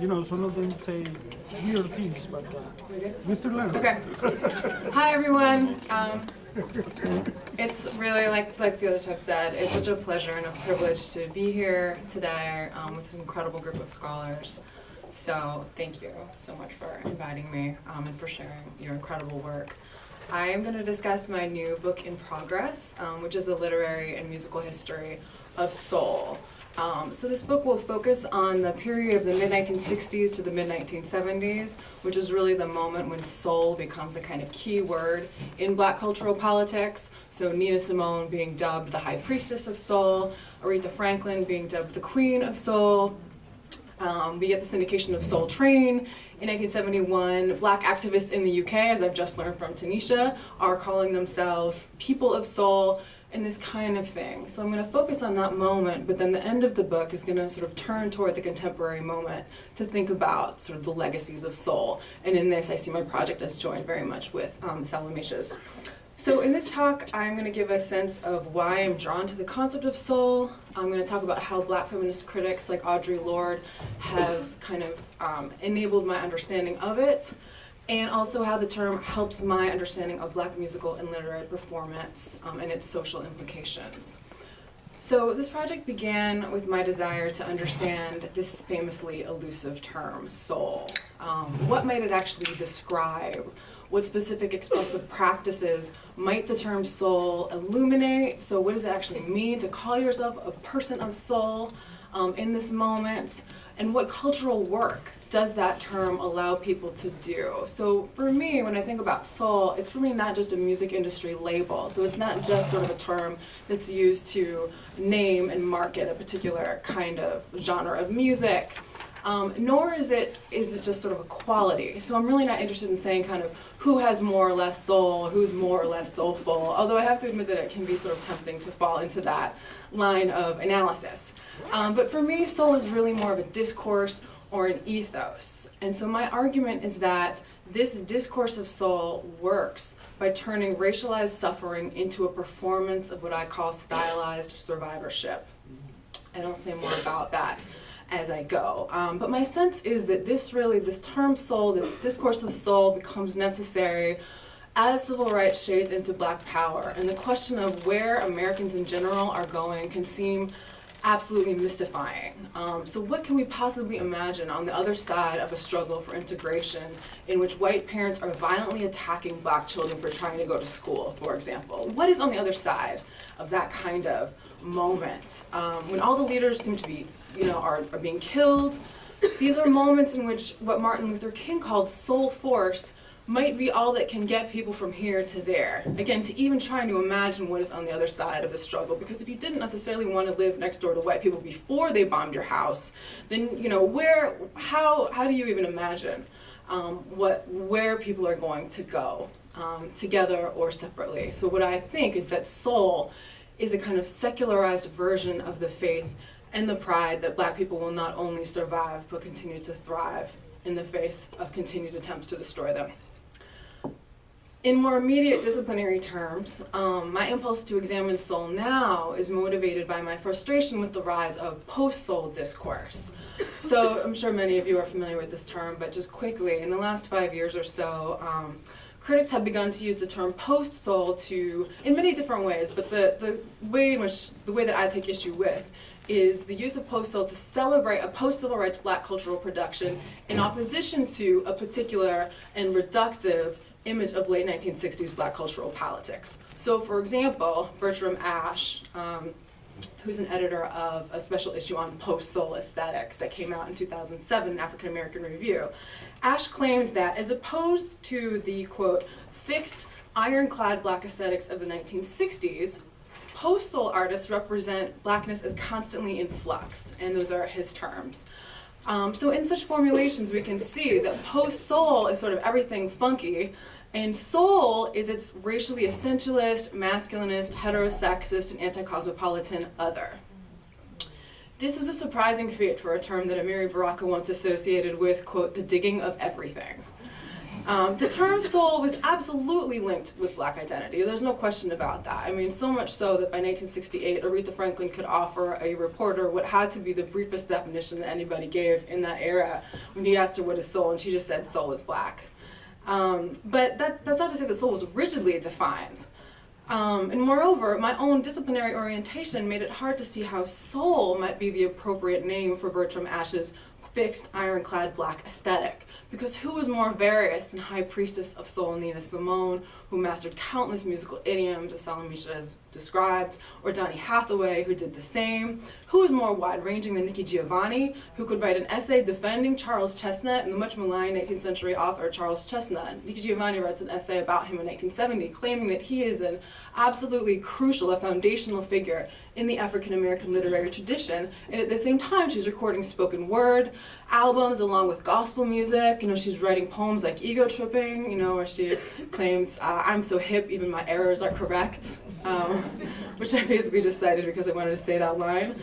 some of them say weird things, but we still learn. Okay. Hi, everyone. It's really, like the other Chuck said, it's such a pleasure and a privilege to be here today with this incredible group of scholars. So thank you so much for inviting me and for sharing your incredible work. I am going to discuss my new book in progress, which is a literary and musical history of soul. So this book will focus on the period of the mid-1960s to the mid-1970s, which is really the moment when soul becomes a kind of key word in Black cultural politics. So Nina Simone being dubbed the High Priestess of Soul, Aretha Franklin being dubbed the Queen of Soul. We get the syndication of Soul Train in 1971. Black activists in the UK, as I've just learned from Tanisha, are calling themselves people of soul, and this kind of thing. So I'm going to focus on that moment, but then the end of the book is going to sort of turn toward the contemporary moment to think about sort of the legacies of soul. And in this, I see my project as joined very much with Salamish's. So in this talk, I'm going to give a sense of why I'm drawn to the concept of soul. I'm going to talk about how Black feminist critics like Audre Lorde have kind of enabled my understanding of it, and also how the term helps my understanding of Black musical and literary performance and its social implications. So this project began with my desire to understand this famously elusive term, soul. What might it actually describe? What specific expressive practices might the term soul illuminate? So what does it actually mean to call yourself a person of soul in this moment? And what cultural work does that term allow people to do? So for me, when I think about soul, it's really not just a music industry label. So it's not just sort of a term that's used to name and market a particular kind of genre of music. Nor is it just sort of a quality. So I'm really not interested in saying kind of who has more or less soul, who's more or less soulful, although I have to admit that it can be sort of tempting to fall into that line of analysis. But for me, soul is really more of a discourse or an ethos. And so my argument is that this discourse of soul works by turning racialized suffering into a performance of what I call stylized survivorship. And I'll say more about that as I go. But my sense is that this term soul, this discourse of soul becomes necessary as civil rights shades into Black power. And the question of where Americans in general are going can seem absolutely mystifying. So what can we possibly imagine on the other side of a struggle for integration in which white parents are violently attacking Black children for trying to go to school, for example? What is on the other side of that kind of moment? When all the leaders seem to be, are being killed, these are moments in which what Martin Luther King called soul force might be all that can get people from here to there. Again, to even trying to imagine what is on the other side of the struggle, because if you didn't necessarily want to live next door to white people before they bombed your house, then how do you even imagine where people are going to go, together or separately? So what I think is that soul is a kind of secularized version of the faith and the pride that Black people will not only survive but continue to thrive in the face of continued attempts to destroy them. In more immediate disciplinary terms, my impulse to examine soul now is motivated by my frustration with the rise of post-soul discourse. So I'm sure many of you are familiar with this term, but just quickly, in the last 5 years or so, critics have begun to use the term post-soul in many different ways, but the way that I take issue with is the use of post-soul to celebrate a post-civil rights Black cultural production in opposition to a particular and reductive image of late 1960s Black cultural politics. So for example, Bertram Ash, who's an editor of a special issue on post-soul aesthetics that came out in 2007 in African American Review, Ash claims that as opposed to the, quote, fixed, ironclad Black aesthetics of the 1960s, post-soul artists represent Blackness as constantly in flux, and those are his terms. So in such formulations, we can see that post-soul is sort of everything funky, and soul is its racially essentialist, masculinist, heterosexist, and anti-cosmopolitan other. This is a surprising feat for a term that Amiri Baraka once associated with, quote, the digging of everything. The term soul was absolutely linked with Black identity. There's no question about that. I mean, so much so that by 1968, Aretha Franklin could offer a reporter what had to be the briefest definition that anybody gave in that era when he asked her what is soul, and she just said soul is Black. But that's not to say that soul was rigidly defined. And moreover, my own disciplinary orientation made it hard to see how soul might be the appropriate name for Bertram Ashe's fixed, ironclad Black aesthetic. Because who was more various than High Priestess of Soul Nina Simone, who mastered countless musical idioms, as Salamisha has described, or Donny Hathaway, who did the same? Who was more wide-ranging than Nikki Giovanni, who could write an essay defending Charles Chestnut and the much maligned 18th century author Charles Chestnut? Nikki Giovanni writes an essay about him in 1870, claiming that he is an absolutely crucial, a foundational figure in the African-American literary tradition, and at the same time she's recording spoken word albums along with gospel music. You know, she's writing poems like Ego Tripping, you know, where she claims, I'm so hip, even my errors are correct, which I basically just cited because I wanted to say that line.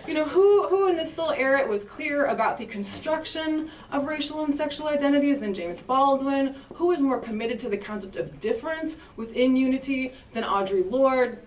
You know, who in the soul era was clear about the construction of racial and sexual identities than James Baldwin? Who was more committed to the concept of difference within unity than Audre Lorde?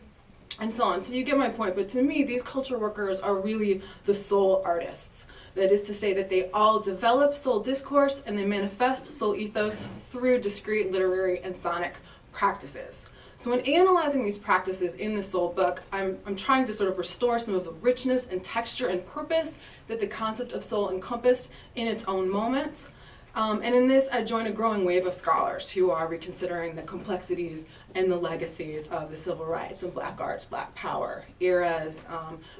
And so on. So you get my point, but to me, these culture workers are really the soul artists. That is to say that they all develop soul discourse and they manifest soul ethos through discrete literary and sonic practices. So in analyzing these practices in the soul book, I'm trying to sort of restore some of the richness and texture and purpose that the concept of soul encompassed in its own moment. And in this, I join a growing wave of scholars who are reconsidering the complexities and the legacies of the civil rights and Black arts, Black power eras.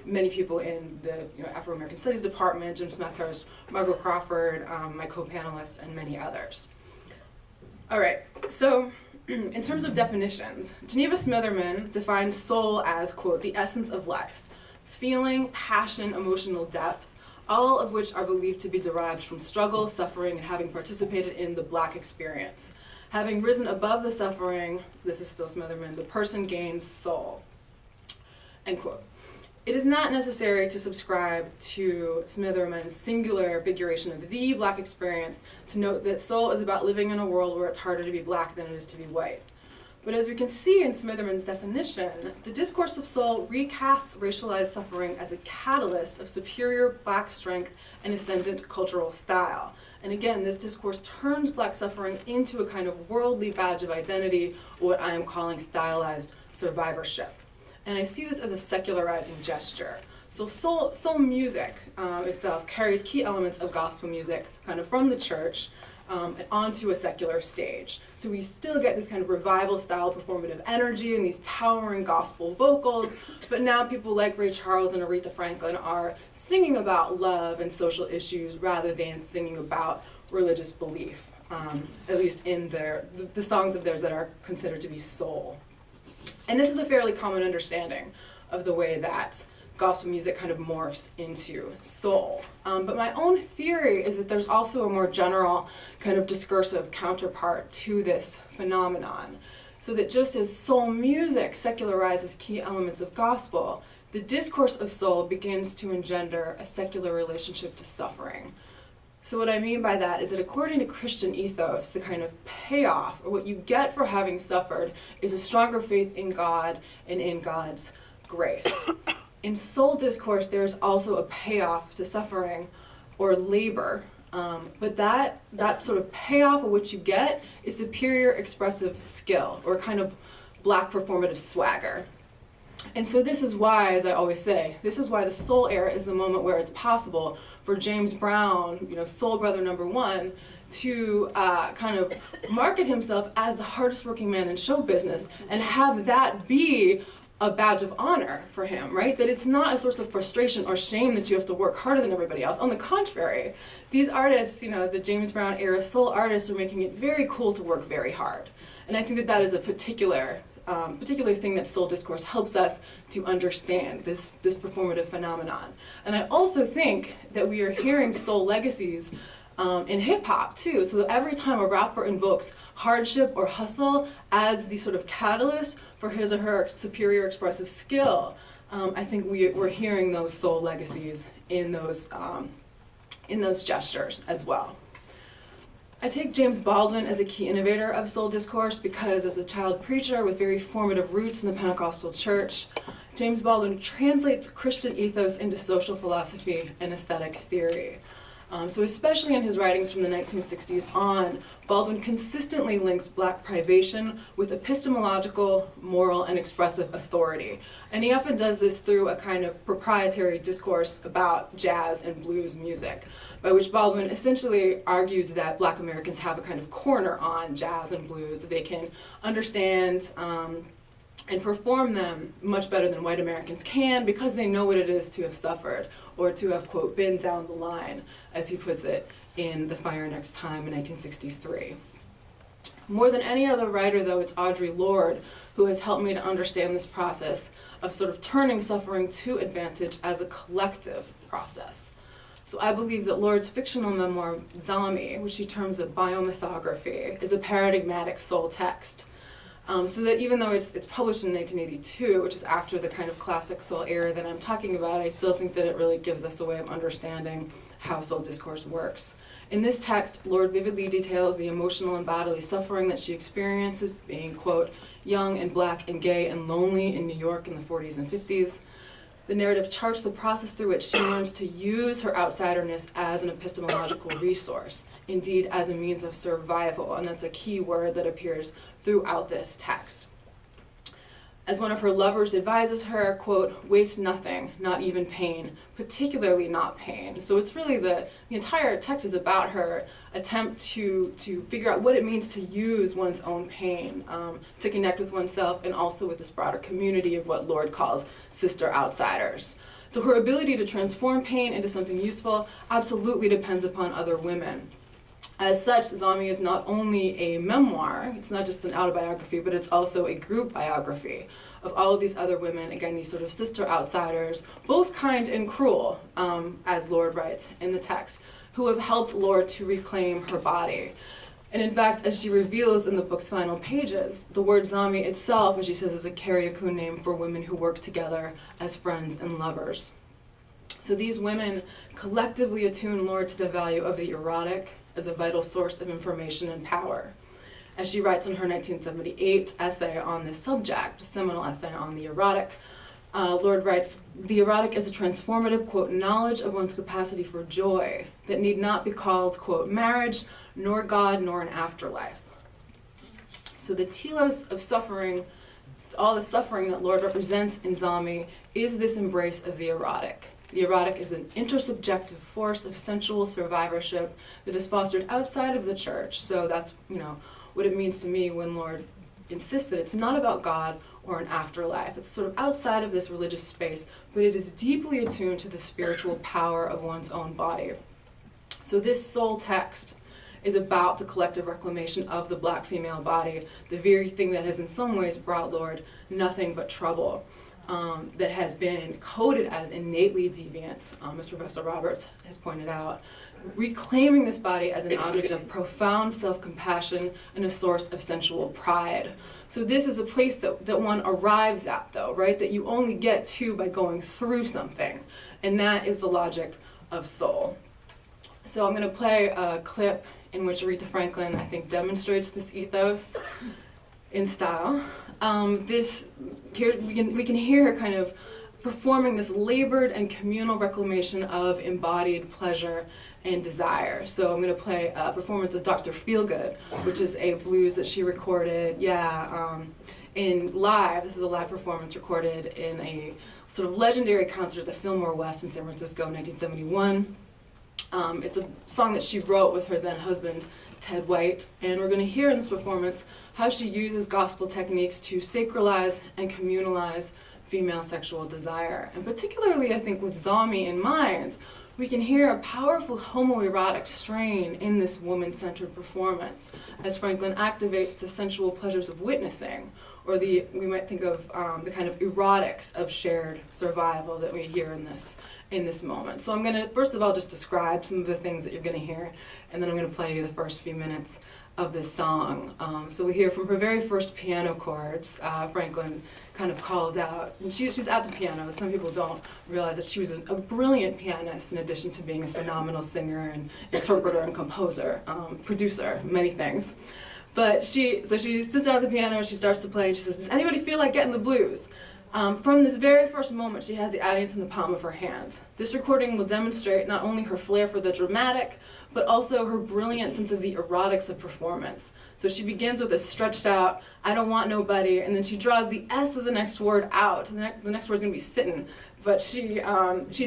Many people in the Afro-American Studies department, Jim Smethurst, Margot Crawford, my co-panelists, and many others. All right, so in terms of definitions, Geneva Smitherman defines soul as, quote, the essence of life, feeling, passion, emotional depth, all of which are believed to be derived from struggle, suffering, and having participated in the Black experience. Having risen above the suffering, this is still Smitherman, the person gains soul, end quote. It is not necessary to subscribe to Smitherman's singular figuration of the Black experience to note that soul is about living in a world where it's harder to be Black than it is to be white. But as we can see in Smitherman's definition, the discourse of soul recasts racialized suffering as a catalyst of superior Black strength and ascendant cultural style. And again, this discourse turns Black suffering into a kind of worldly badge of identity, or what I am calling stylized survivorship. And I see this as a secularizing gesture. So soul music itself carries key elements of gospel music kind of from the church onto a secular stage. So we still get this kind of revival style performative energy and these towering gospel vocals, but now people like Ray Charles and Aretha Franklin are singing about love and social issues rather than singing about religious belief, at least in the songs of theirs that are considered to be soul. And this is a fairly common understanding of the way that gospel music kind of morphs into soul. But my own theory is that there's also a more general kind of discursive counterpart to this phenomenon. So that just as soul music secularizes key elements of gospel, the discourse of soul begins to engender a secular relationship to suffering. So what I mean by that is that according to Christian ethos, the kind of payoff, or what you get for having suffered, is a stronger faith in God and in God's grace. In soul discourse, there's also a payoff to suffering or labor, but that sort of payoff of what you get is superior expressive skill, or kind of Black performative swagger. And so this is why, as I always say, this is why the soul era is the moment where it's possible for James Brown, soul brother number one, to kind of market himself as the hardest working man in show business and have that be a badge of honor for him, right? That it's not a source of frustration or shame that you have to work harder than everybody else. On the contrary, these artists, the James Brown era soul artists, are making it very cool to work very hard. And I think that that is a particular thing that soul discourse helps us to understand, this performative phenomenon. And I also think that we are hearing soul legacies in hip hop too. So every time a rapper invokes hardship or hustle as the sort of catalyst for his or her superior expressive skill, I think we're hearing those soul legacies in those gestures as well. I take James Baldwin as a key innovator of soul discourse because as a child preacher with very formative roots in the Pentecostal church, James Baldwin translates Christian ethos into social philosophy and aesthetic theory. So especially in his writings from the 1960s on, Baldwin consistently links Black privation with epistemological, moral, and expressive authority. And he often does this through a kind of proprietary discourse about jazz and blues music, by which Baldwin essentially argues that Black Americans have a kind of corner on jazz and blues, that they can understand and perform them much better than white Americans can because they know what it is to have suffered or to have, quote, been down the line, as he puts it in The Fire Next Time in 1963. More than any other writer, though, it's Audre Lorde who has helped me to understand this process of sort of turning suffering to advantage as a collective process. So I believe that Lorde's fictional memoir, Zami, which he terms a biomythography, is a paradigmatic soul text. So that even though it's published in 1982, which is after the kind of classic soul era that I'm talking about, I still think that it really gives us a way of understanding how soul discourse works. In this text, Lorde vividly details the emotional and bodily suffering that she experiences being, quote, young and Black and gay and lonely in New York in the 40s and 50s. The narrative charts the process through which she learns to use her outsiderness as an epistemological resource, indeed as a means of survival, and that's a key word that appears throughout this text. As one of her lovers advises her, quote, waste nothing, not even pain, particularly not pain. So it's really the entire text is about her attempt to figure out what it means to use one's own pain, to connect with oneself and also with this broader community of what Lorde calls sister outsiders. So her ability to transform pain into something useful absolutely depends upon other women. As such, Zami is not only a memoir, it's not just an autobiography, but it's also a group biography of all of these other women, again, these sort of sister outsiders, both kind and cruel, as Lorde writes in the text, who have helped Lorde to reclaim her body. And in fact, as she reveals in the book's final pages, the word Zami itself, as she says, is a Carriacou name for women who work together as friends and lovers. So these women collectively attune Lorde to the value of the erotic as a vital source of information and power. As she writes in her 1978 essay on this subject, a seminal essay on the erotic, Lorde writes, the erotic is a transformative, quote, knowledge of one's capacity for joy that need not be called, quote, marriage, nor God, nor an afterlife. So the telos of suffering, all the suffering that Lorde represents in Zami is this embrace of the erotic. The erotic is an intersubjective force of sensual survivorship that is fostered outside of the church. So that's, what it means to me when Lorde insists that it's not about God or an afterlife. It's sort of outside of this religious space, but it is deeply attuned to the spiritual power of one's own body. So this soul text is about the collective reclamation of the Black female body, the very thing that has in some ways brought Lorde nothing but trouble. That has been coded as innately deviant, as Professor Roberts has pointed out, reclaiming this body as an object of profound self-compassion and a source of sensual pride. So this is a place that one arrives at, though, right, that you only get to by going through something, and that is the logic of soul. So I'm going to play a clip in which Aretha Franklin, I think, demonstrates this ethos in style. Here we can hear her kind of performing this labored and communal reclamation of embodied pleasure and desire. So I'm going to play a performance of Dr. Feelgood, which is a blues that she recorded, in live. This is a live performance recorded in a sort of legendary concert at the Fillmore West in San Francisco in 1971. It's a song that she wrote with her then husband, Ted White, and we're going to hear in this performance how she uses gospel techniques to sacralize and communalize female sexual desire. And particularly, I think, with Zami in mind, we can hear a powerful homoerotic strain in this woman-centered performance as Franklin activates the sensual pleasures of witnessing, or we might think of the kind of erotics of shared survival that we hear in this moment. So I'm going to, first of all, just describe some of the things that you're going to hear, and then I'm going to play you the first few minutes of this song. So we hear from her very first piano chords, Franklin kind of calls out, and she's at the piano. Some people don't realize that she was a brilliant pianist in addition to being a phenomenal singer and interpreter and composer, producer, many things. But she sits down at the piano, she starts to play, and she says, "Does anybody feel like getting the blues?" From this very first moment, she has the audience in the palm of her hand. This recording will demonstrate not only her flair for the dramatic, but also her brilliant sense of the erotics of performance. So she begins with a stretched out, "I don't want nobody," and then she draws the S of the next word out. The next word's gonna be sittin', but she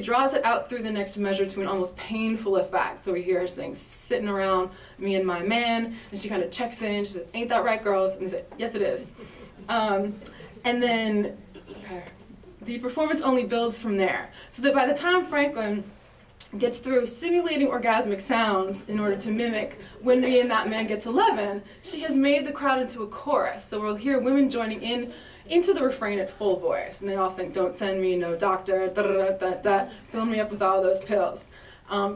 draws it out through the next measure to an almost painful effect. So we hear her saying, "Sitting around me and my man," and she kind of checks in, she says, "Ain't that right, girls?" And they say, "Yes, it is." And then the performance only builds from there. So that by the time Franklin gets through simulating orgasmic sounds in order to mimic "When Me and That Man Get to 11," she has made the crowd into a chorus. So we'll hear women joining in into the refrain at full voice. And they all sing, "Don't send me no doctor, da-da-da-da-da, fill me up with all those pills."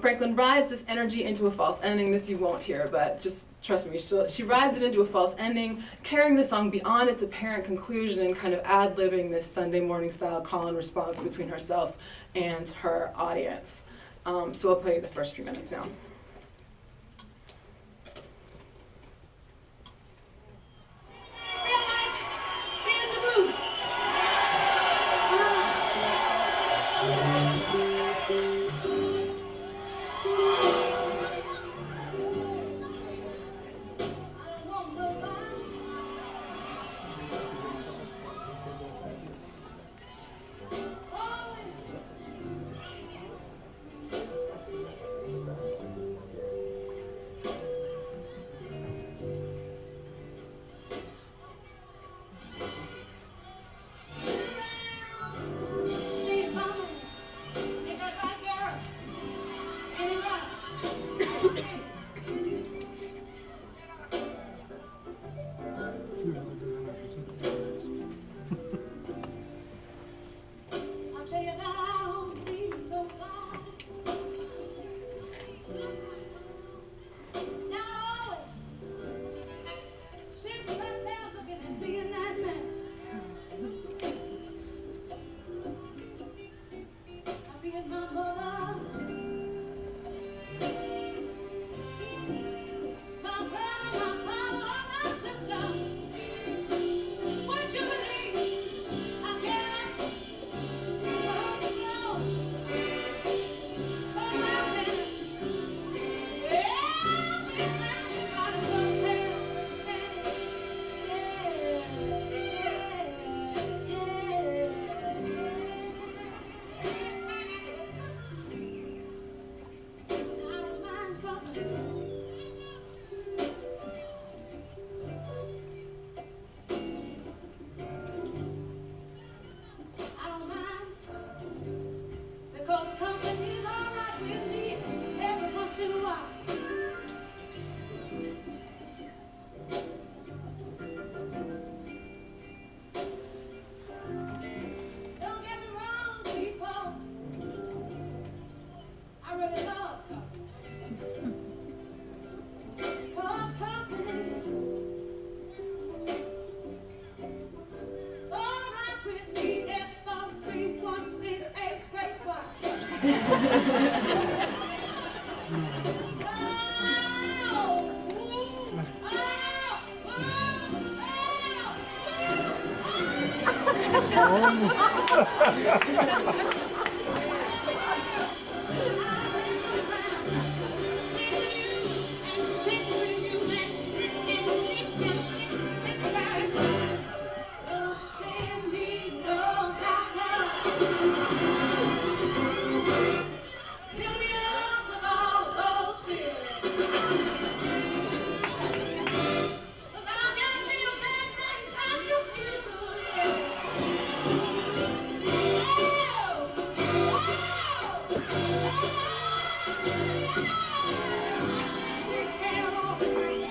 Franklin rides this energy into a false ending. This you won't hear, but just trust me, she rides it into a false ending, carrying the song beyond its apparent conclusion and kind of ad-libbing this Sunday morning style call and response between herself and her audience. So I'll play you the first few minutes now.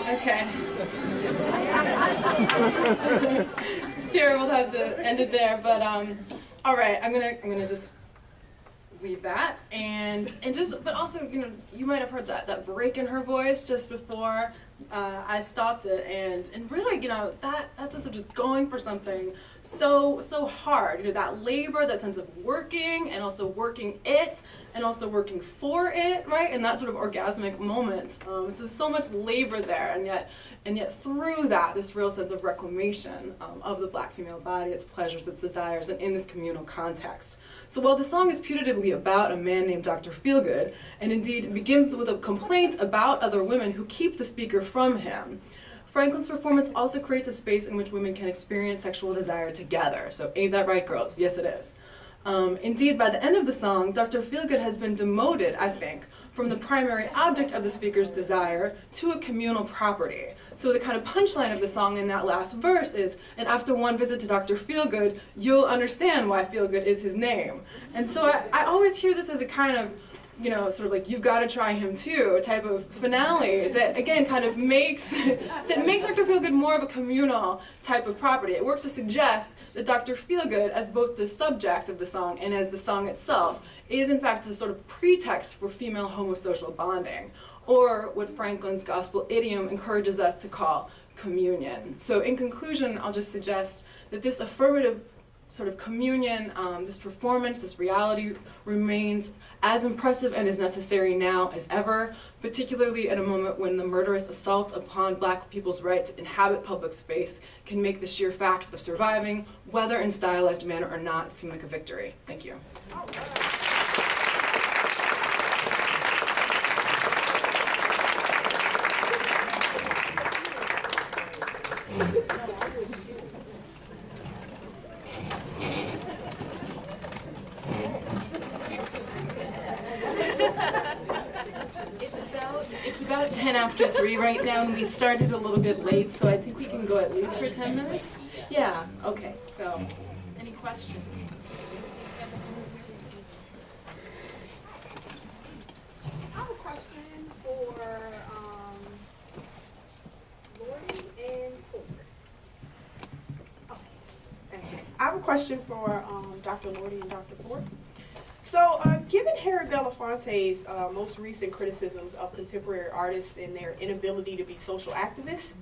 Okay. Sarah will have to end it there, but all right. I'm gonna just leave that but also you might have heard that break in her voice just before I stopped it, and really, that sense of just going for something so hard, that labor, that sense of working, and also working it, and also working for it, right? And that sort of orgasmic moment. So much labor there, and yet through that, this real sense of reclamation of the Black female body, its pleasures, its desires, and in this communal context. So while the song is putatively about a man named Dr. Feelgood, and indeed begins with a complaint about other women who keep the speaker from him, Franklin's performance also creates a space in which women can experience sexual desire together. So ain't that right, girls? Yes, it is. Indeed, by the end of the song, Dr. Feelgood has been demoted, I think, from the primary object of the speaker's desire to a communal property. So the kind of punchline of the song in that last verse is, and after one visit to Dr. Feelgood, you'll understand why Feelgood is his name. And so I always hear this as a kind of, sort of like, you've got to try him too, type of finale that, again, kind of makes Dr. Feelgood more of a communal type of property. It works to suggest that Dr. Feelgood, as both the subject of the song and as the song itself, is in fact a sort of pretext for female homosocial bonding, or what Franklin's gospel idiom encourages us to call communion. So in conclusion, I'll just suggest that this affirmative sort of communion, this performance, this reality remains as impressive and as necessary now as ever, particularly at a moment when the murderous assault upon Black people's right to inhabit public space can make the sheer fact of surviving, whether in stylized manner or not, seem like a victory. Thank you. It's about 10 after 3 right now, and we started a little bit late, so I think we can go at least for 10 minutes. Yeah, okay, so, any questions? I have a question for Lori and Ford. Okay, thank you. I have a question for Dr. Lori and Dr. Ford. So, given Harry Belafonte's most recent criticisms of contemporary artists and their inability to be social activists,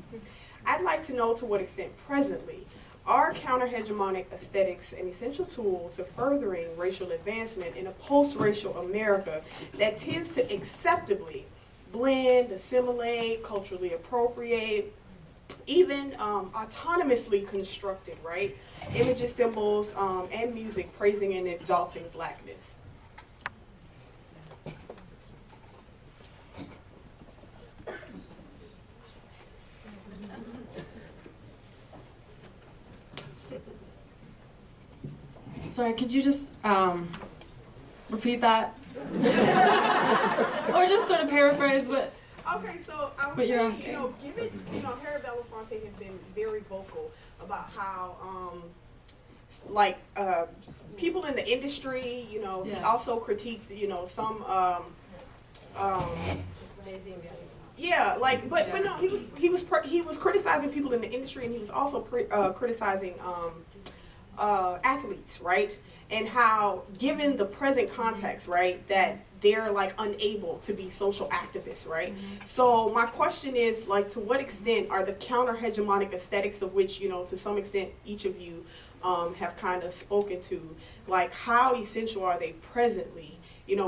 I'd like to know to what extent presently are counter-hegemonic aesthetics an essential tool to furthering racial advancement in a post-racial America that tends to acceptably blend, assimilate, culturally appropriate, even autonomously constructed, right? Images, symbols, and music praising and exalting Blackness. Sorry, could you just repeat that? Or just sort of paraphrase what? Okay, so I was What you're saying, asking. given, Harry Belafonte has been very vocal about how, people in the industry, he also critiqued, some, yeah, but no, he was criticizing people in the industry, and he was also criticizing athletes, right? And how, given the present context, right, that they're unable to be social activists, right? Mm-hmm. So my question is, to what extent are the counter-hegemonic aesthetics of which, to some extent each of you have kind of spoken to, how essential are they presently,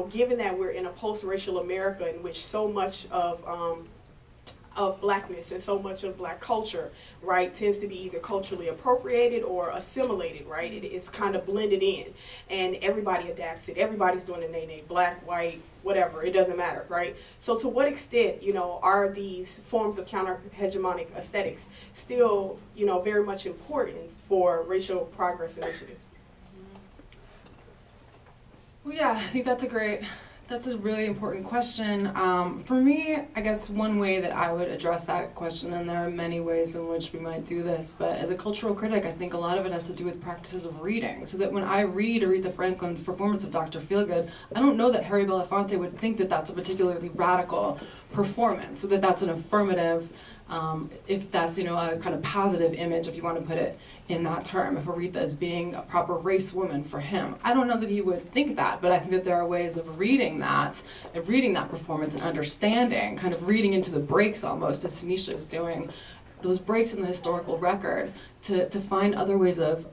given that we're in a post-racial America in which so much of Blackness and so much of Black culture, right, tends to be either culturally appropriated or assimilated, right? It's kind of blended in, and everybody adapts it. Everybody's doing a nay-nay, Black, white, whatever, it doesn't matter, right? So to what extent, are these forms of counter-hegemonic aesthetics still, very much important for racial progress initiatives? Well, yeah, I think that's a really important question. For me, I guess one way that I would address that question, and there are many ways in which we might do this, but as a cultural critic, I think a lot of it has to do with practices of reading. So that when I read Aretha Franklin's performance of Dr. Feelgood, I don't know that Harry Belafonte would think that that's a particularly radical performance, so that that's an affirmative if that's, a kind of positive image, if you want to put it in that term, if Aretha is being a proper race woman for him. I don't know that he would think that, but I think that there are ways of reading that performance and understanding, kind of reading into the breaks almost, as Tanisha is doing, those breaks in the historical record, to find other ways of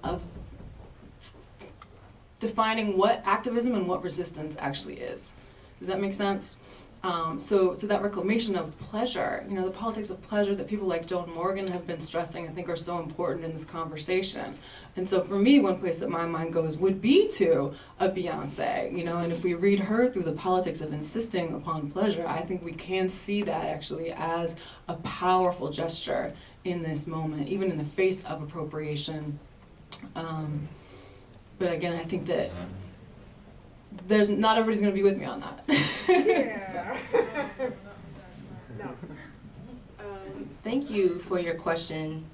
defining what activism and what resistance actually is. Does that make sense? So that reclamation of pleasure, the politics of pleasure that people like Joan Morgan have been stressing, I think are so important in this conversation. And so for me, one place that my mind goes would be to a Beyonce, and if we read her through the politics of insisting upon pleasure, I think we can see that actually as a powerful gesture in this moment, even in the face of appropriation. But again, I think that not everybody's going to be with me on that. Yeah. No. Thank you for your question,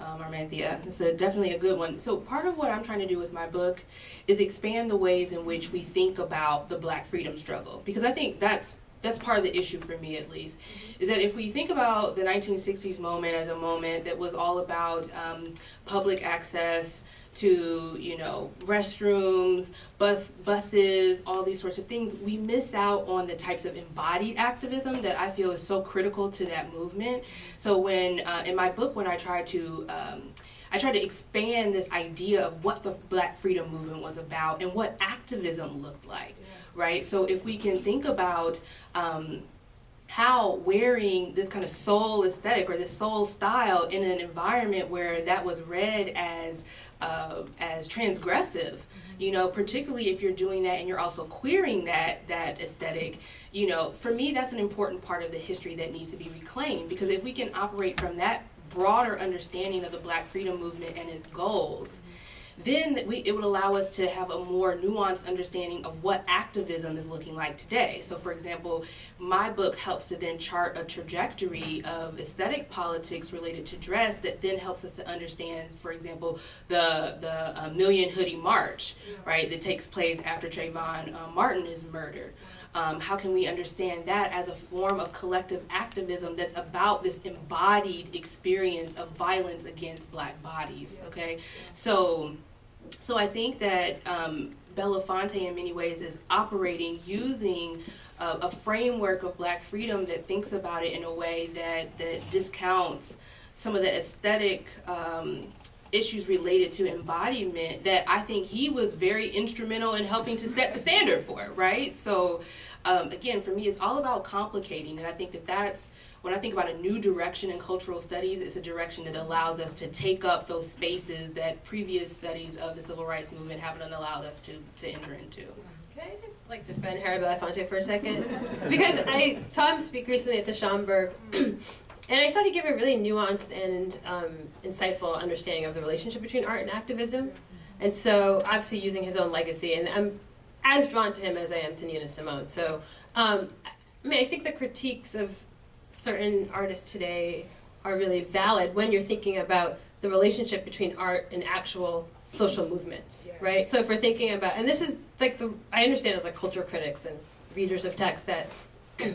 Armanthea. It's definitely a good one. So part of what I'm trying to do with my book is expand the ways in which we think about the Black freedom struggle, because I think that's part of the issue for me, at least, is that if we think about the 1960s moment as a moment that was all about public access to, restrooms, buses, all these sorts of things, we miss out on the types of embodied activism that I feel is so critical to that movement. So when, in my book, when I try to expand this idea of what the Black freedom movement was about and what activism looked like, right? So if we can think about how wearing this kind of soul aesthetic or this soul style in an environment where that was read as transgressive, particularly if you're doing that and you're also queering that aesthetic, for me that's an important part of the history that needs to be reclaimed, because if we can operate from that broader understanding of the Black freedom movement and its goals, then it would allow us to have a more nuanced understanding of what activism is looking like today. So for example, my book helps to then chart a trajectory of aesthetic politics related to dress that then helps us to understand, for example, the Million Hoodie March, right, that takes place after Trayvon Martin is murdered. How can we understand that as a form of collective activism that's about this embodied experience of violence against Black bodies, okay? So I think that Belafonte in many ways is operating using a framework of Black freedom that thinks about it in a way that discounts some of the aesthetic issues related to embodiment that I think he was very instrumental in helping to set the standard for, right? So again, for me, it's all about complicating, and I think that's, when I think about a new direction in cultural studies, it's a direction that allows us to take up those spaces that previous studies of the civil rights movement haven't allowed us to enter into. Can I just defend Harry Belafonte for a second? Because I saw him speak recently at the Schomburg, and I thought he gave a really nuanced and insightful understanding of the relationship between art and activism. And so, obviously using his own legacy, and I'm as drawn to him as I am to Nina Simone. So, I think the critiques of certain artists today are really valid when you're thinking about the relationship between art and actual social movements, right? So if we're thinking about, and this is I understand as cultural critics and readers of text that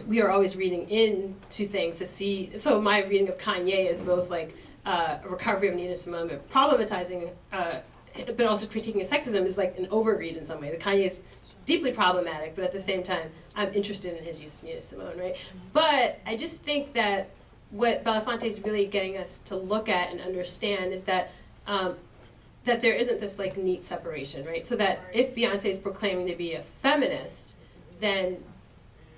we are always reading into things to see, so my reading of Kanye is both a recovery of Nina Simone, but problematizing, but also critiquing his sexism is an overread in some way. The Kanye is deeply problematic, but at the same time, I'm interested in his use of Nina Simone, right? But I just think that what Belafonte is really getting us to look at and understand is that that there isn't this neat separation, right? So that if Beyonce is proclaiming to be a feminist, then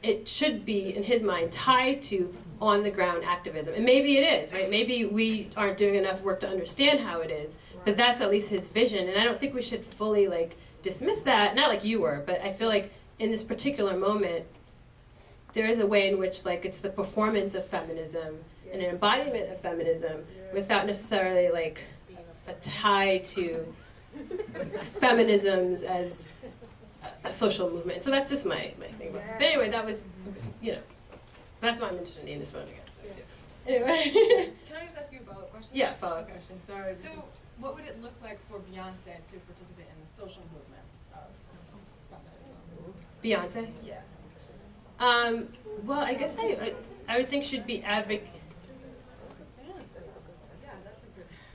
it should be, in his mind, tied to on-the-ground activism. And maybe it is, right? Maybe we aren't doing enough work to understand how it is, but that's at least his vision. And I don't think we should fully dismiss that, not like you were, but I feel in this particular moment, there is a way in which it's the performance of feminism and an embodiment of feminism without necessarily a tie to feminisms as a social movement. So that's just my thing. But anyway, that was, that's why I'm interested in this one, I guess, too. Anyway. Can I just ask you a follow-up question? Yeah, follow-up question, sorry. So what would it look like for Beyonce to participate in the social movements of feminism? Beyonce? Yeah. Well, I guess I would think she'd be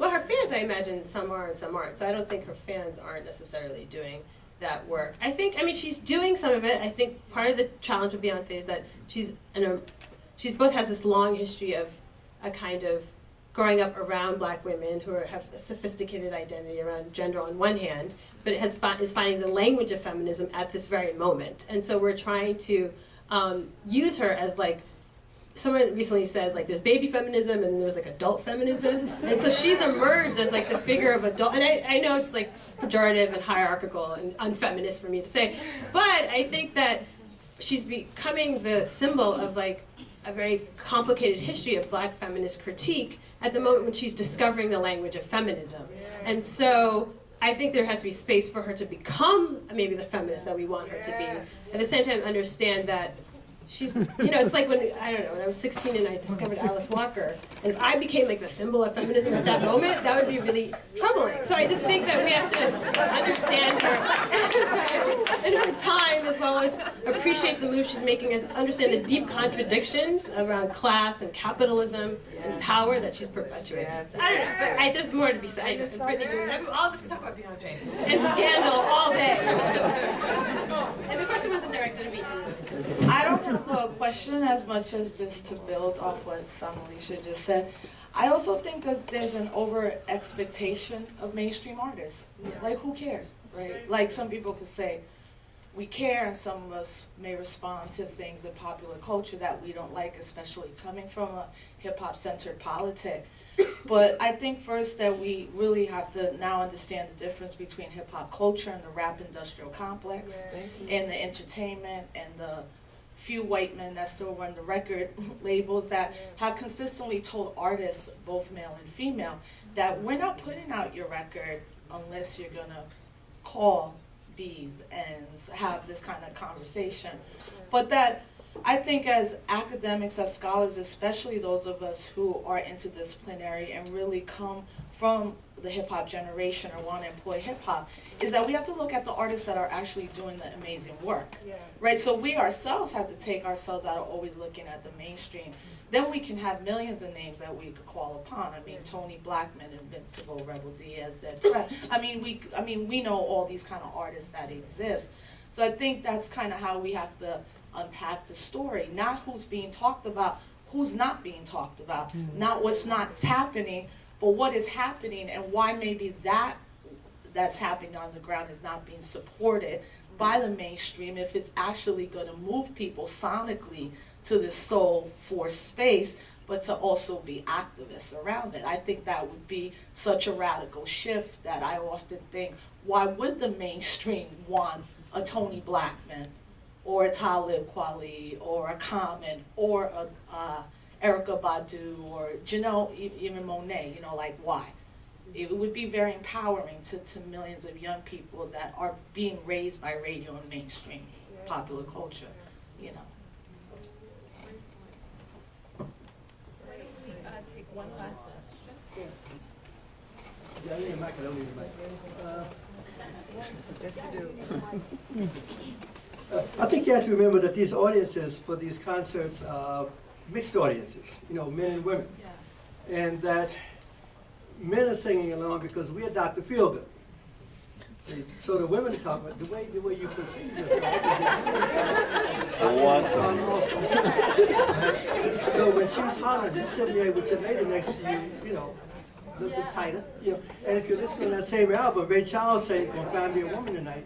well, her fans, I imagine, some are and some aren't. So I don't think her fans aren't necessarily doing that work. I mean, she's doing some of it. I think part of the challenge with Beyonce is that she's both has this long history of a kind of growing up around black women who have a sophisticated identity around gender on one hand, but it is finding the language of feminism at this very moment. And so we're trying to use her as like, someone recently said, like, there's baby feminism and there's like adult feminism. And so she's emerged as like the figure of adult, and I know it's like pejorative and hierarchical and unfeminist for me to say, but I think that she's becoming the symbol of like a very complicated history of black feminist critique at the moment when she's discovering the language of feminism. And so I think there has to be space for her to become maybe the feminist that we want her to be. At the same time, understand that she's, it's like when I was 16 and I discovered Alice Walker, and if I became like the symbol of feminism at that moment, that would be really troubling. So I just think that we have to understand her in her time, as well as appreciate the moves she's making, as understand the deep contradictions around class and capitalism and power that she's perpetuating. So I don't know, but there's more to be said. All of us can talk about Beyonce and scandal all day. And the question wasn't directed at me. I don't have a question as much as just to build off what Alicia just said. I also think that there's an over expectation of mainstream artists. Like, who cares, right? Like, some people could say, we care, and some of us may respond to things in popular culture that we don't like, especially coming from a hip-hop centered politic. But I think first that we really have to now understand the difference between hip-hop culture and the rap industrial complex, and the entertainment and the few white men that still run the record labels that have consistently told artists, both male and female, that we're not putting out your record unless you're gonna call bees and have this kind of conversation. But that I think as academics, as scholars, especially those of us who are interdisciplinary and really come from the hip-hop generation or want to employ hip-hop, is that we have to look at the artists that are actually doing the amazing work, right? So we ourselves have to take ourselves out of always looking at the mainstream. Then we can have millions of names that we could call upon. I mean, Tony Blackman, Invincible, Rebel Diaz, Dead Prep. I mean, we know all these kind of artists that exist. So I think that's kind of how we have to unpack the story, not who's being talked about, who's not being talked about, not what's not happening, but what is happening and why maybe that's happening on the ground is not being supported by the mainstream if it's actually going to move people sonically to this soul force space, but to also be activists around it. I think that would be such a radical shift that I often think, why would the mainstream want a Tony Blackman or a Talib Kweli or a Common or a Erykah Badu or even Monet, like why? It would be very empowering to millions of young people that are being raised by radio and mainstream popular culture, Take one last question. Yeah, I need a mic. I don't need a mic. Yes, you do. I think you have to remember that these audiences for these concerts are mixed audiences, men and women. Yeah. And that men are singing along because we are Dr. Feelgood. See, so the women talk about the way you perceive yourself. So when she's hollering, you're sitting there with your lady next to you, a little bit tighter. And if you listen to that same album, Ray Charles sang, "Gonna Find Me a Woman Tonight,"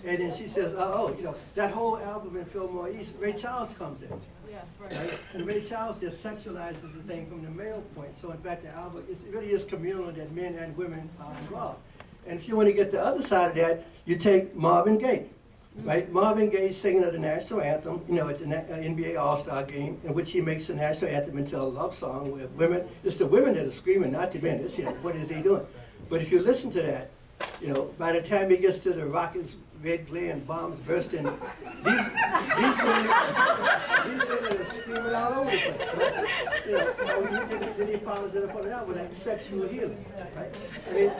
and then she says, that whole album in Fillmore East, Ray Charles comes in. Yeah, Right? And Ray Charles just sexualizes the thing from the male point. So in fact, the album it really is communal that men and women are involved. And if you want to get the other side of that, you take Marvin Gaye, right? Marvin Gaye singing of the national anthem, at the NBA All-Star game, in which he makes the national anthem into a love song where women, it's the women that are screaming, not the men. It's, what is he doing? But if you listen to that, by the time he gets to the rockets, red glare and bombs bursting, these women are screaming all over the place, right? Then he follows it up on that with sexual healing, right? I mean,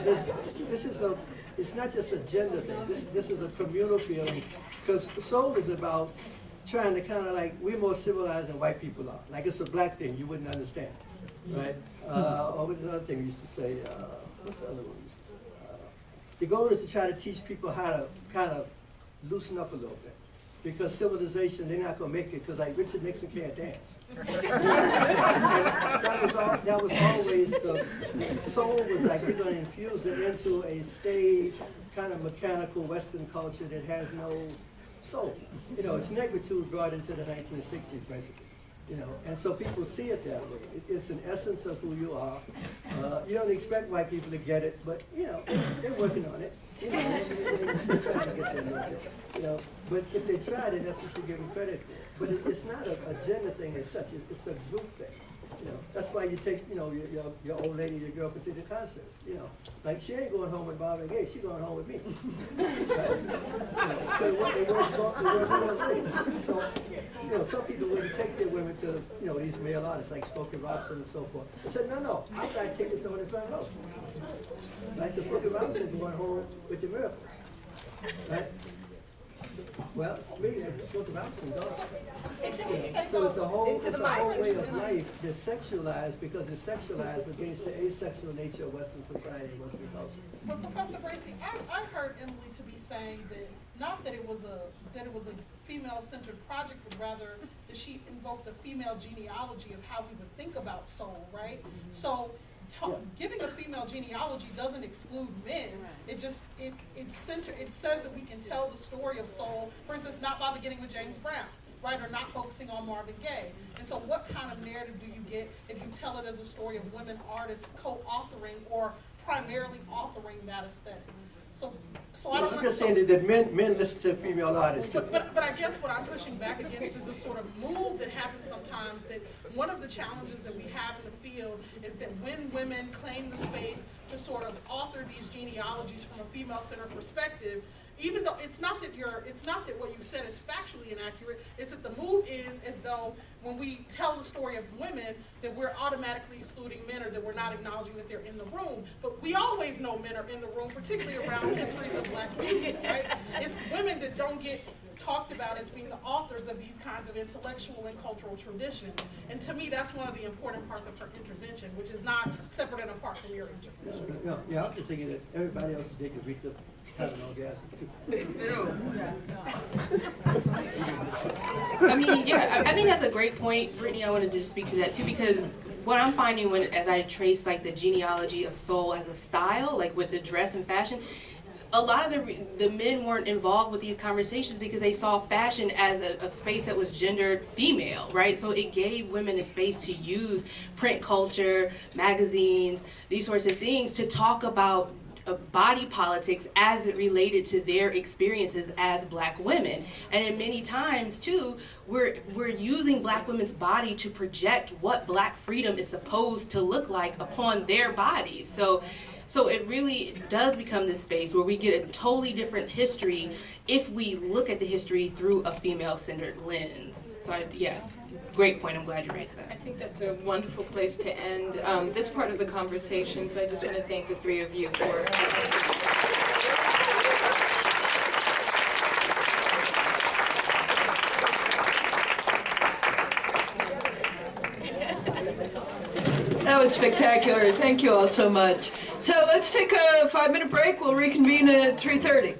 it's not just a gender thing. This is a communal feeling, because soul is about trying to kind of we're more civilized than white people are. Like it's a black thing, you wouldn't understand. right? What was the other thing we used to say? What's the other one we used to say? The goal is to try to teach people how to kind of loosen up a little bit. Because civilization, they're not going to make it because like Richard Nixon can't dance. that was always the soul was like we're going to infuse it into a staid, kind of mechanical Western culture that has no soul. You know, it's negritude brought into the 1960s, basically. You know, and so people see it that way. It's an essence of who you are. You don't expect white people to get it, but you know, they're working on it. You know, they're trying to get their market. You know, but if they tried it, that's what you give them credit for. But it's not a gender thing as such. It's a group thing. You know, that's why you take, you know, your old lady, your girl, to the concerts. You know, like she ain't going home with Marvin Gaye. She's going home with me. Right? You know, so what they work things. So, you know, some people wouldn't take their women to, you know, these male artists like Smokey Robinson and so forth. They said, no, I got tickets on the front row. Like the Smokey Robinson going home with the Miracles. Right? Well, it's me, Smokey Robinson, gone. So it's a whole way of life that's sexualized because it's sexualized against the asexual nature of Western society and Western culture. But Professor Bracy, I heard Emily to be saying that not that it was a female-centered project, but rather that she invoked a female genealogy of how we would think about soul, right? So giving a female genealogy doesn't exclude men. It just it says that we can tell the story of soul, for instance, not by beginning with James Brown, right, or not focusing on Marvin Gaye. And so what kind of narrative do you get if you tell it as a story of women artists co-authoring or primarily authoring that aesthetic? So I don't. I'm just saying that men listen to female artists too. But I guess what I'm pushing back against is this sort of move that happens sometimes. That one of the challenges that we have in the field is that when women claim the space to sort of author these genealogies from a female-centered perspective, even though it's not that what you said is factually inaccurate, it's that the move is as though when we tell the story of women that we're automatically excluding men or that we're not acknowledging that they're in the room. But we always know men are in the room, particularly around histories of black music, right? It's women that don't get talked about as being the authors of these kinds of intellectual and cultural traditions. And to me, that's one of the important parts of her intervention, which is not separate and apart from your intervention. Yeah, I'm just thinking that everybody else is digging Rita having orgasm too. I mean, yeah, I think that's a great point, Brittany. I wanted to speak to that too because what I'm finding as I trace like the genealogy of soul as a style, like with the dress and fashion, a lot of the men weren't involved with these conversations because they saw fashion as a space that was gendered female, right? So it gave women a space to use print culture, magazines, these sorts of things to talk about body politics as it related to their experiences as black women. And in many times too, we're using black women's body to project what black freedom is supposed to look like upon their bodies. So it really does become this space where we get a totally different history if we look at the history through a female-centered lens. So yeah, great point. I'm glad you raised that. I think that's a wonderful place to end this part of the conversation. So I just want to thank the three of you for. That was spectacular. Thank you all so much. So let's take a 5-minute break. We'll reconvene at 3:30.